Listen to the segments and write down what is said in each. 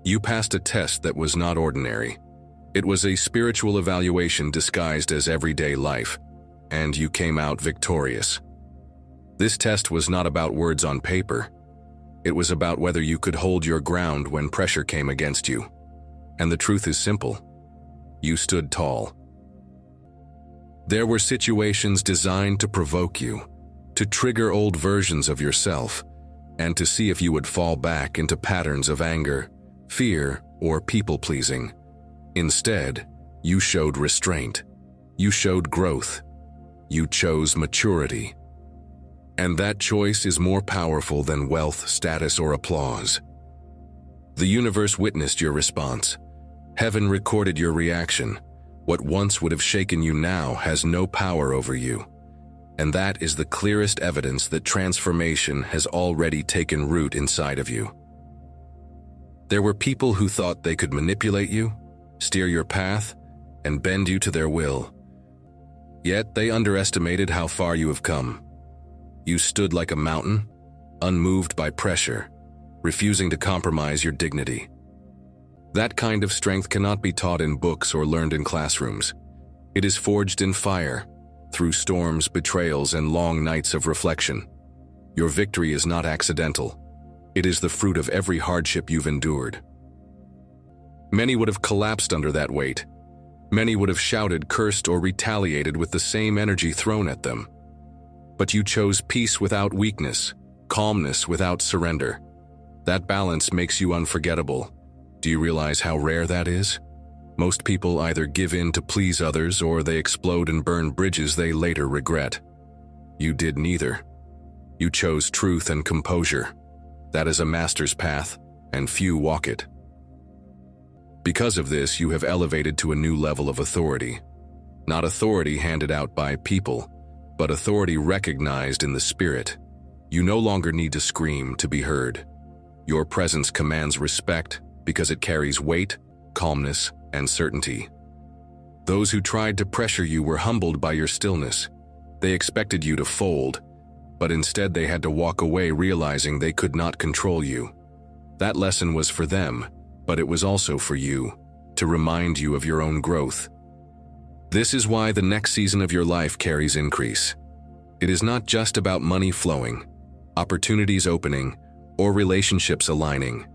You passed a test that was not ordinary. It was a spiritual evaluation disguised as everyday life, and you came out victorious. This test was not about words on paper. It was about whether you could hold your ground when pressure came against you. And the truth is simple. You stood tall. There were situations designed to provoke you, to trigger old versions of yourself, and to see if you would fall back into patterns of anger, fear, or people-pleasing. Instead, you showed restraint. You showed growth. You chose maturity. And that choice is more powerful than wealth, status, or applause. The universe witnessed your response. Heaven recorded your reaction. What once would have shaken you now has no power over you. And that is the clearest evidence that transformation has already taken root inside of you. There were people who thought they could manipulate you, steer your path, and bend you to their will. Yet they underestimated how far you have come. You stood like a mountain, unmoved by pressure, refusing to compromise your dignity. That kind of strength cannot be taught in books or learned in classrooms. It is forged in fire, through storms, betrayals, and long nights of reflection. Your victory is not accidental. It is the fruit of every hardship you've endured. Many would have collapsed under that weight. Many would have shouted, cursed, or retaliated with the same energy thrown at them. But you chose peace without weakness, calmness without surrender. That balance makes you unforgettable. Do you realize how rare that is? Most people either give in to please others or they explode and burn bridges they later regret. You did neither. You chose truth and composure. That is a master's path, and few walk it. Because of this, you have elevated to a new level of authority. Not authority handed out by people, but authority recognized in the spirit. You no longer need to scream to be heard. Your presence commands respect because it carries weight, calmness, and certainty. Those who tried to pressure you were humbled by your stillness. They expected you to fold, but instead they had to walk away realizing they could not control you. That lesson was for them, but it was also for you, to remind you of your own growth. This is why the next season of your life carries increase. It is not just about money flowing, opportunities opening, or relationships aligning.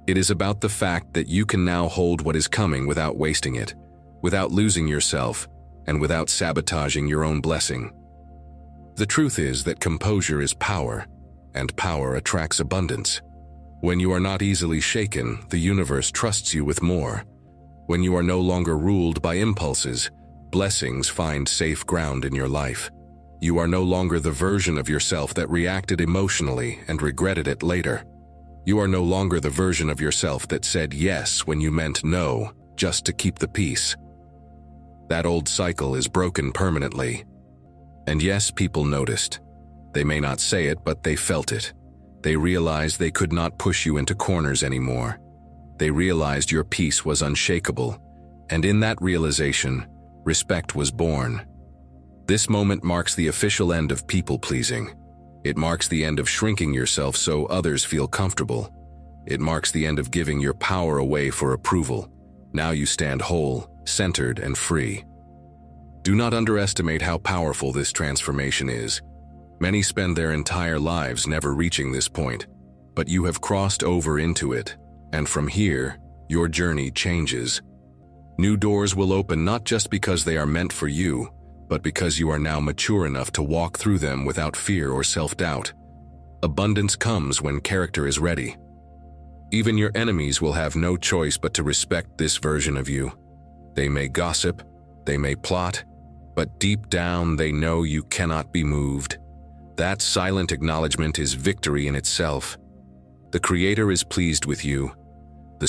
It is about the fact that you can now hold what is coming without wasting it, without losing yourself, and without sabotaging your own blessing. The truth is that composure is power, and power attracts abundance. When you are not easily shaken, the universe trusts you with more. When you are no longer ruled by impulses, blessings find safe ground in your life. You are no longer the version of yourself that reacted emotionally and regretted it later. You are no longer the version of yourself that said yes when you meant no, just to keep the peace. That old cycle is broken permanently. And yes, people noticed. They may not say it, but they felt it. They realized they could not push you into corners anymore. They realized your peace was unshakable, and in that realization, respect was born. This moment marks the official end of people-pleasing. It marks the end of shrinking yourself so others feel comfortable. It marks the end of giving your power away for approval. Now you stand whole, centered, and free. Do not underestimate how powerful this transformation is. Many spend their entire lives never reaching this point, but you have crossed over into it, and from here, your journey changes. New doors will open not just because they are meant for you, but because you are now mature enough to walk through them without fear or self-doubt. Abundance comes when character is ready. Even your enemies will have no choice but to respect this version of you. They may gossip, they may plot, but deep down they know you cannot be moved. That silent acknowledgement is victory in itself. The Creator is pleased with you. The